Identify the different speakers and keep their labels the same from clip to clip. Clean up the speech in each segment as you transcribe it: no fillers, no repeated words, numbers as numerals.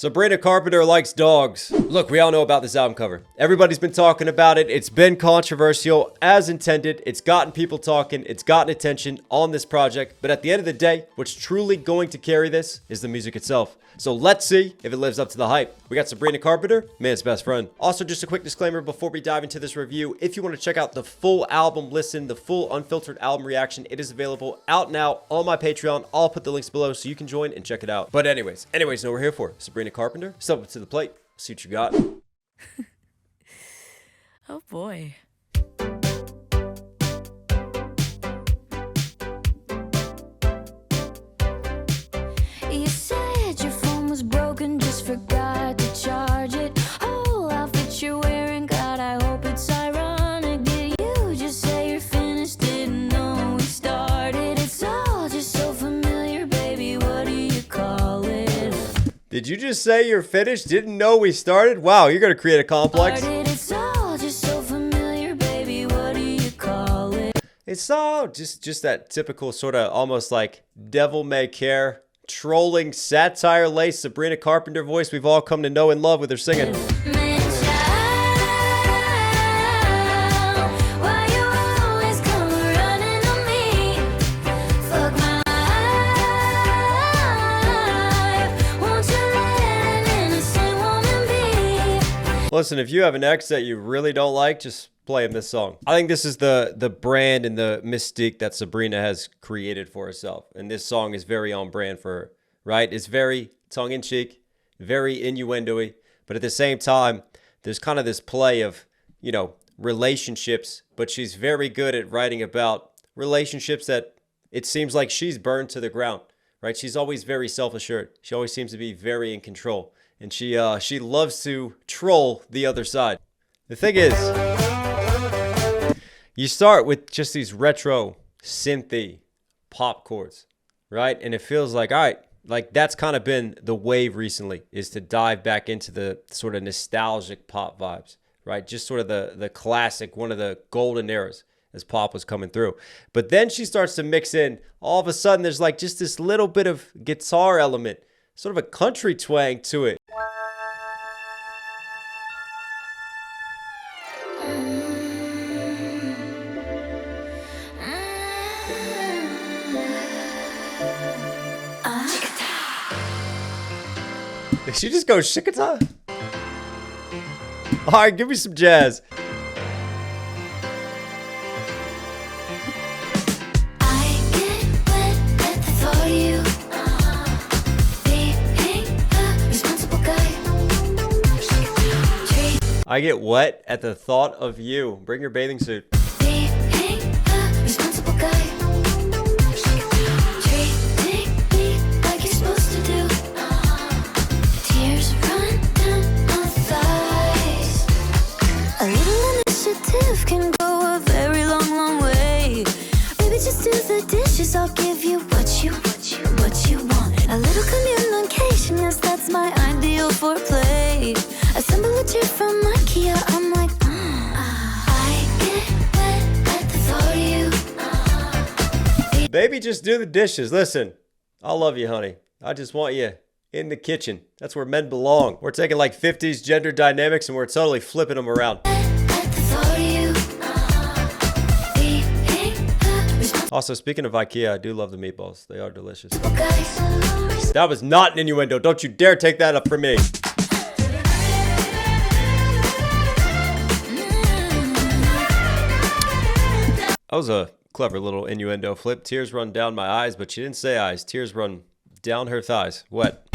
Speaker 1: Sabrina Carpenter likes dogs. Look, we all know about this album cover. Everybody's been talking about it. It's been controversial as intended. It's gotten people talking. It's gotten attention on this project. But at the end of the day, what's truly going to carry this is the music itself. So let's see if it lives up to the hype. We got Sabrina Carpenter, man's best friend. Also, just a quick disclaimer before we dive into this review. If you want to check out the full album listen, the full unfiltered album reaction, it is available out now on my Patreon. I'll put the links below so you can join and check it out. But anyways, know what we're here for. Sabrina Carpenter, step up to the plate. See what you got.
Speaker 2: Oh boy. You said your phone was broken, just forgot to charge it. Whole outfit you're wearing, God, I hope it's ironic. Did you just say you're finished? Didn't know we started. It's all just so familiar, baby. What do you call it?
Speaker 1: Did you just say you're finished? Didn't know we started? Wow, you're gonna create a complex.
Speaker 2: It's all just so familiar, baby. What do you call it?
Speaker 1: It's all just that typical sort of almost like devil may care, trolling, satire lace Sabrina Carpenter voice we've all come to know and love with her singing. Listen, if you have an ex that you really don't like, just play him this song. I think this is the brand and the mystique that Sabrina has created for herself. And this song is very on brand for her, right? It's very tongue-in-cheek, very innuendo-y. But at the same time, there's kind of this play of, you know, relationships. But she's very good at writing about relationships that it seems like she's burned to the ground, right? She's always very self-assured. She always seems to be very in control. And she loves to troll the other side. The thing is, you start with just these retro synthy pop chords, right? And it feels like, all right, like that's kind of been the wave recently, is to dive back into the sort of nostalgic pop vibes, right? Just sort of the classic, one of the golden eras as pop was coming through. But then she starts to mix in, all of a sudden there's like just this little bit of guitar element, sort of a country twang to it. Did she just go shikata? All right, give me some jazz. I get wet at the thought of you. Bring your bathing suit.
Speaker 2: I'll give you what you want. A little communication, yes, that's my ideal for play. Assemble a chair from IKEA, I'm like, I get wet at the thought of you.
Speaker 1: Baby, just do the dishes. Listen, I love you, honey. I just want you in the kitchen. That's where men belong. We're taking like 50s gender dynamics and we're totally flipping them around. Also, speaking of IKEA, I do love the meatballs. They are delicious. That was not an innuendo. Don't you dare take that up from me. That was a clever little innuendo flip. Tears run down my eyes, but she didn't say eyes. Tears run down her thighs. Wet.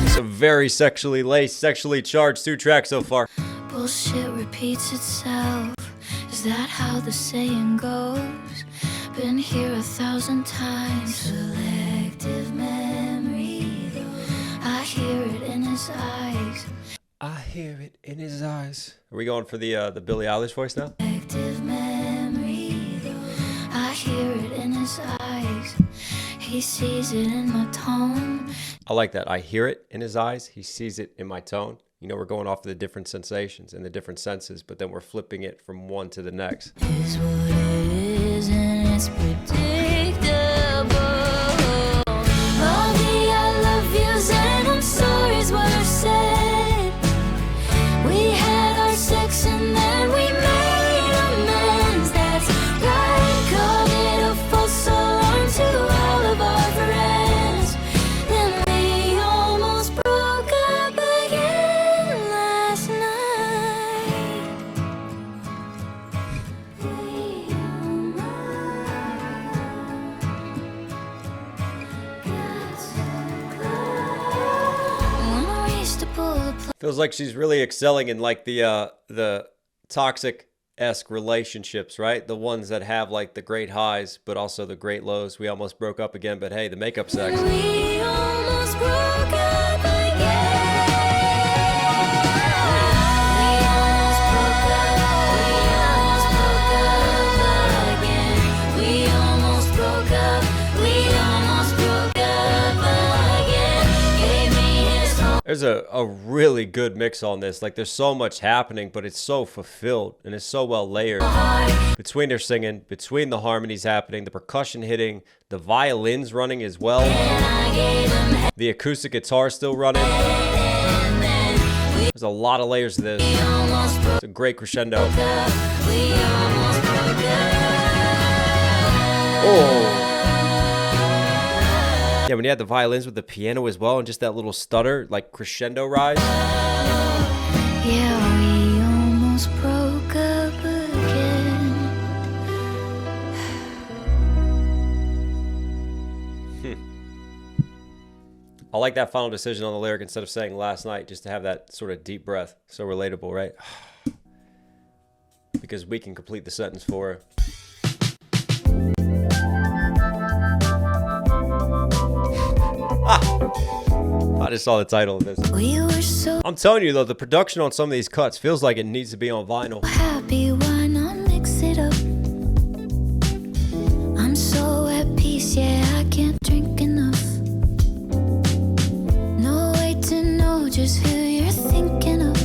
Speaker 1: It's a very sexually laced, sexually charged 2 tracks so far.
Speaker 2: Bullshit repeats itself. Is that how the saying goes? Been here 1,000 times. Selective memory. I hear it in his eyes.
Speaker 1: I hear it in his eyes. Are we going for the Billie Eilish voice now?
Speaker 2: Selective memory. I hear it in his eyes. He sees it in my tone.
Speaker 1: I like that. I hear it in his eyes. He sees it in my tone. You know, we're going off of the different sensations and the different senses, but then we're flipping it from one to the next.
Speaker 2: Is what it is and it's predictable. All the rush to pull the plug.
Speaker 1: Feels like she's really excelling in like the toxic-esque relationships, right? The ones that have like the great highs, but also the great lows. We almost broke up again, but hey, the makeup sex.
Speaker 2: We almost broke up again. We almost broke up. We almost broke up again. We almost broke up again. Gave me his phone.
Speaker 1: There's a really good mix on this. Like there's so much happening, but it's so fulfilled and it's so well layered. Between their singing, between the harmonies happening, the percussion hitting, the violins running as well, the acoustic guitar still running. There's a lot of layers to this. It's a great crescendo. Oh. Yeah, when you had the violins with the piano as well and just that little stutter, like crescendo rise.
Speaker 2: Yeah, we almost broke up again.
Speaker 1: I like that final decision on the lyric instead of saying last night, just to have that sort of deep breath. So relatable, right? Because we can complete the sentence for her. I just saw the title of this.
Speaker 2: We were so
Speaker 1: I'm telling you though, the production on some of these cuts feels like it needs to be on vinyl.
Speaker 2: happy, why not mix it up? I'm so at peace, yeah, I can't drink enough. No way to know just who you're thinking of.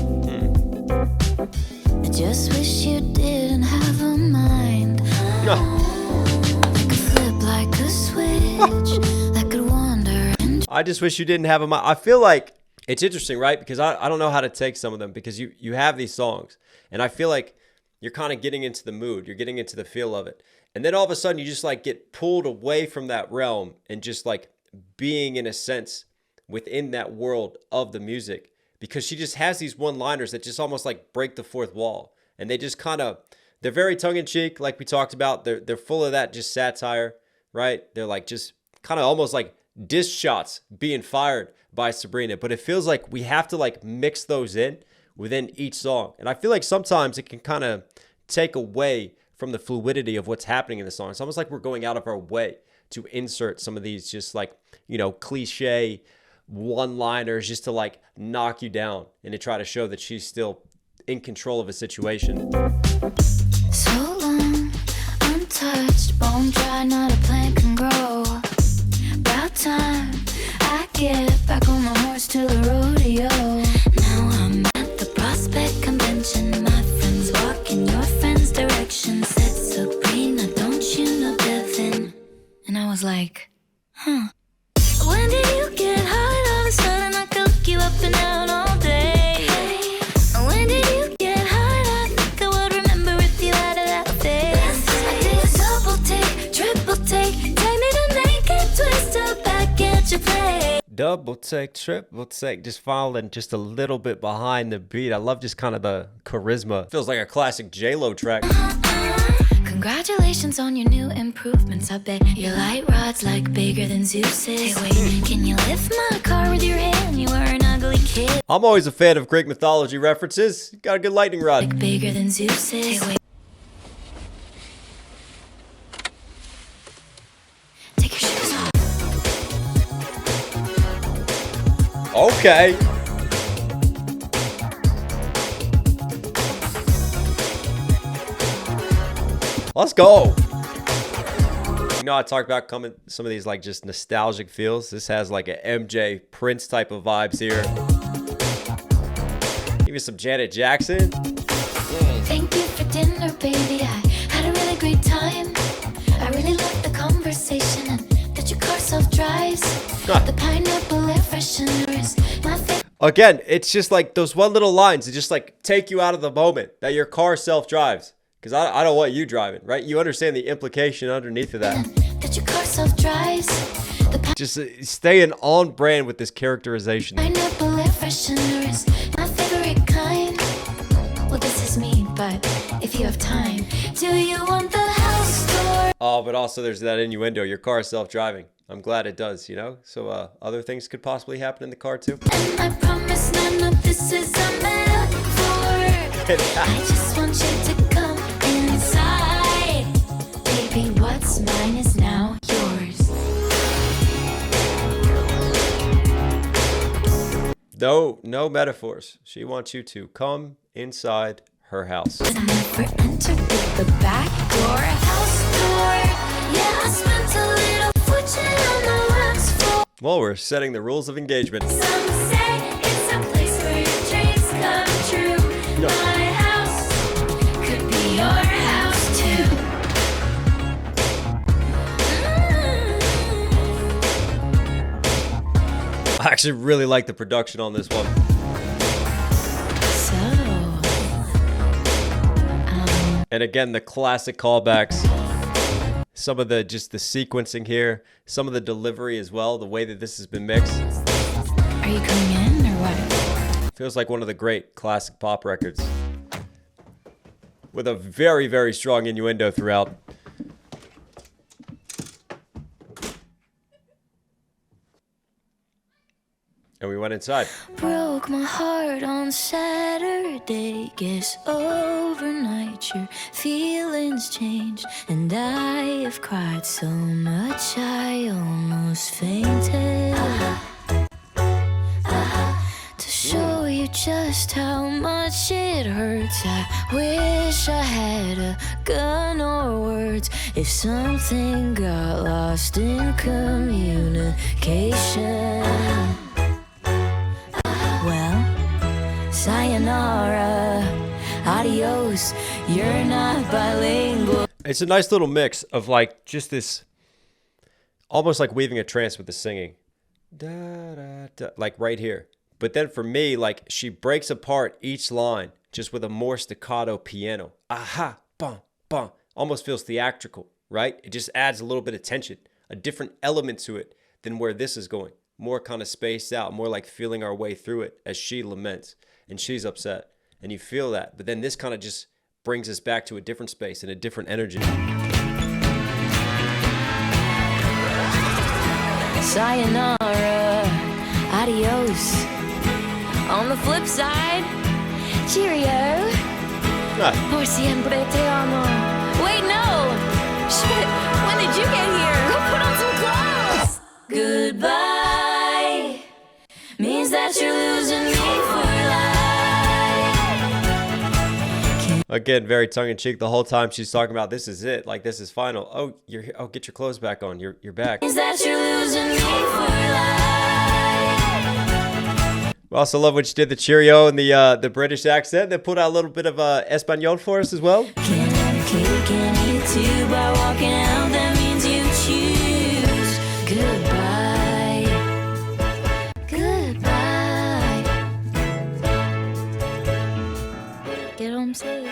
Speaker 2: I just wish you didn't have a mind. Like a flip, like a switch, that could wander and
Speaker 1: I just wish you didn't have them. I feel like it's interesting, right? Because I don't know how to take some of them because you have these songs and I feel like you're kind of getting into the mood. You're getting into the feel of it. And then all of a sudden you just like get pulled away from that realm and just like being in a sense within that world of the music because she just has these one-liners that just almost like break the fourth wall. And they just kind of, they're very tongue-in-cheek like we talked about. They're full of that just satire, right? They're like just kind of almost like diss shots being fired by Sabrina, but it feels like we have to like mix those in within each song. And I feel like sometimes it can kind of take away from the fluidity of what's happening in the song. It's almost like we're going out of our way to insert some of these just like, you know, cliche one-liners just to like knock you down and to try to show that she's still in control of a situation.
Speaker 2: so long, untouched, bone dry, not a plant can grow. About time I get back on the horse to the rodeo. Now I'm at the Prospect Convention. My friends walk in your friend's direction. Said Sabrina, don't you know Devin? And I was like, huh. When did you get hot all of a sudden? I could look you up and down all day. When did you get hot? I think I would remember if you had a that face. I did a double take, triple take. Take me to naked twist up back at your place.
Speaker 1: Double take, triple take, just falling just a little bit behind the beat. I love just kind of the charisma. Feels like a classic J-Lo track.
Speaker 2: Congratulations on your new improvements. I bet your light rod's like bigger than Zeus's. Hey, wait, can you lift my car with your hand? You were an ugly kid.
Speaker 1: I'm always a fan of Greek mythology references. Got a good lightning rod.
Speaker 2: Like bigger than Zeus's. Hey, wait. Take your shoes off.
Speaker 1: Okay. Let's go. You know, I talked about coming some of these like just nostalgic feels. This has like an MJ Prince type of vibes here. Even some Janet Jackson.
Speaker 2: Thank you for dinner, baby. I had a really great time. I really liked the conversation and that your car self-drives. The pineapple air freshener is my favorite.
Speaker 1: Again, it's just like those one little lines that just like take you out of the moment that your car self-drives. Because I don't want you driving, right? You understand the implication underneath of that.
Speaker 2: That your car self-drives.
Speaker 1: Just staying on brand with this characterization.
Speaker 2: Pineapple air freshener is my favorite kind. Well, this is me, but if you have time, do you want the house tour?
Speaker 1: Oh, but also there's that innuendo. Your car is self-driving. I'm glad it does, you know? So other things could possibly happen in the car too.
Speaker 2: And I promise none of this is a metaphor. I just want you to come inside. Baby, what's mine is now yours.
Speaker 1: No metaphors. She wants you to come inside her house.
Speaker 2: I never entered with the back door. House door. Yeah, I spent a little fortune on the wax floor.
Speaker 1: Well, we're setting the rules of engagement.
Speaker 2: Some say it's a place where your dreams come true.
Speaker 1: No.
Speaker 2: My house could be your house too.
Speaker 1: I actually really like the production on this one. And again, the classic callbacks. Some of the sequencing here, some of the delivery as well, the way that this has been mixed.
Speaker 2: Are you coming in or what?
Speaker 1: Feels like one of the great classic pop records. With a very, very strong innuendo throughout. And we went inside.
Speaker 2: Broke my heart on Saturday. Guess overnight your feelings changed. And I have cried so much I almost fainted. To show you just how much it hurts, I wish I had a gun or words. If something got lost in communication. Sayonara, adios, you're not bilingual.
Speaker 1: It's a nice little mix of like just this, almost like weaving a trance with the singing. Da, da, da, like right here. But then for me, like she breaks apart each line just with a more staccato piano. Aha, bum, bum. Almost feels theatrical, right? It just adds a little bit of tension, a different element to it than where this is going. More kind of spaced out, more like feeling our way through it as she laments. And she's upset, and you feel that. But then this kind of just brings us back to a different space and a different energy.
Speaker 2: Sayonara, adios. On the flip side, cheerio. Por siempre te amo. Wait, no. Shit, when did you get here? Go put on some clothes. Goodbye means that you're losing me for life.
Speaker 1: Again, very tongue-in-cheek the whole time she's talking about this is it, like this is final. Oh, you're here. Oh, get your clothes back on. You're back.
Speaker 2: Means that you're losing me for life.
Speaker 1: We also love when she did the cheerio and the British accent. They put out a little bit of Espanol for us as well.
Speaker 2: Can't have a cake and eat it too. By walking out, that means you choose. Goodbye. Goodbye. Get home safe.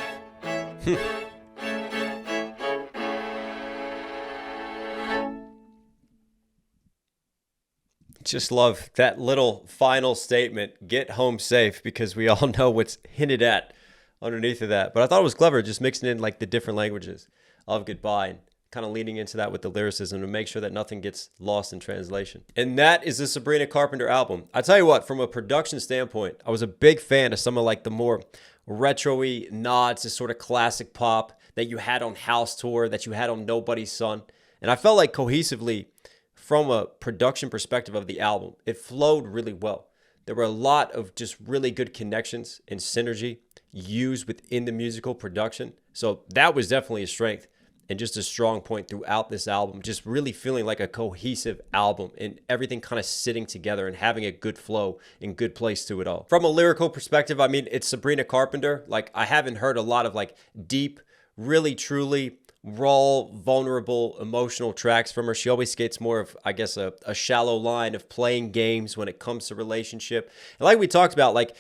Speaker 1: Just love that little final statement, get home safe, because we all know what's hinted at underneath of that. But I thought it was clever just mixing in like the different languages of goodbye and kind of leaning into that with the lyricism to make sure that nothing gets lost in translation. And that is the Sabrina Carpenter album. I tell you what, from a production standpoint, I was a big fan of some of like the more retro-y nods to sort of classic pop that you had on House Tour, that you had on Nobody's Son. And I felt like cohesively, from a production perspective of the album, it flowed really well. There were a lot of just really good connections and synergy used within the musical production. So that was definitely a strength and just a strong point throughout this album. Just really feeling like a cohesive album and everything kind of sitting together and having a good flow and good place to it all. From a lyrical perspective, I mean, it's Sabrina Carpenter. Like, I haven't heard a lot of like deep, really, truly raw, vulnerable, emotional tracks from her. She always skates more of, I guess, a shallow line of playing games when it comes to relationship. And like we talked about, like,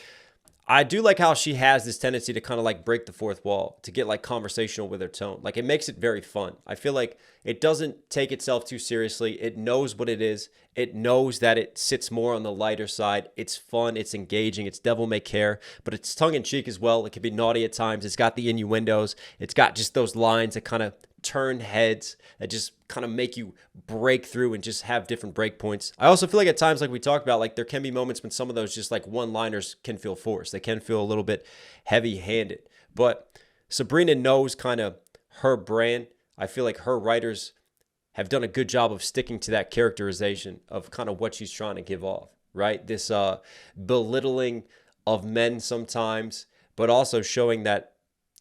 Speaker 1: I do like how she has this tendency to kind of like break the fourth wall, to get like conversational with her tone. Like, it makes it very fun. I feel like it doesn't take itself too seriously. It knows what it is. It knows that it sits more on the lighter side. It's fun. It's engaging. It's devil may care, but it's tongue in cheek as well. It can be naughty at times. It's got the innuendos. It's got just those lines that kind of turn heads, that just kind of make you break through and just have different break points. I also feel like at times, like we talked about, like there can be moments when some of those just like one-liners can feel forced. They can feel a little bit heavy-handed. But Sabrina knows kind of her brand. I feel like her writers have done a good job of sticking to that characterization of kind of what she's trying to give off, right? This belittling of men sometimes, but also showing that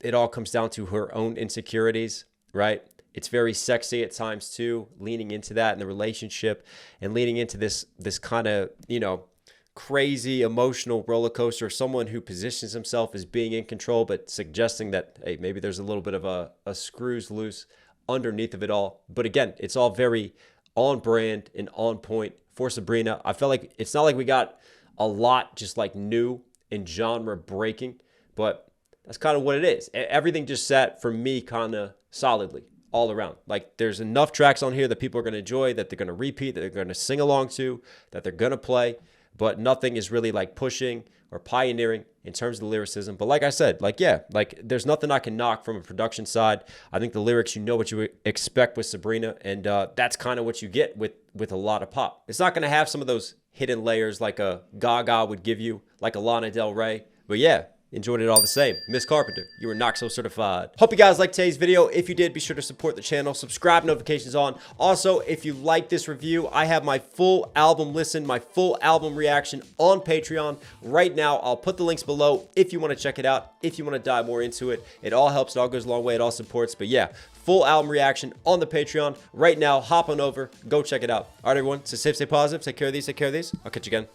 Speaker 1: it all comes down to her own insecurities, right? It's very sexy at times too, leaning into that in the relationship and leaning into this kind of, you know, crazy emotional roller coaster of someone who positions himself as being in control, but suggesting that, hey, maybe there's a little bit of a screws loose underneath of it all. But again, it's all very on brand and on point for Sabrina. I felt like it's not like we got a lot just like new and genre breaking, but that's kind of what it is. Everything just sat for me kind of solidly all around. Like there's enough tracks on here that people are going to enjoy, that they're going to repeat, that they're going to sing along to, that they're going to play, but nothing is really like pushing or pioneering in terms of the lyricism. But like I said, like, yeah, like there's nothing I can knock from a production side. I think the lyrics, you know what you expect with Sabrina, and that's kind of what you get with a lot of pop. It's not going to have some of those hidden layers like a Gaga would give you, like a Lana Del Rey. But yeah, enjoyed it all the same. Miss Carpenter, you were Knox Hill certified. Hope you guys liked today's video. If you did, be sure to support the channel, subscribe, notifications on. Also, if you like this review, I have my full album listen, my full album reaction on Patreon right now. I'll put the links below if you want to check it out, if you want to dive more into it. It all helps, it all goes a long way, it all supports. But yeah, full album reaction on the Patreon right now. Hop on over, go check it out. All right, everyone, stay safe, stay positive, take care of these, take care of these. I'll catch you again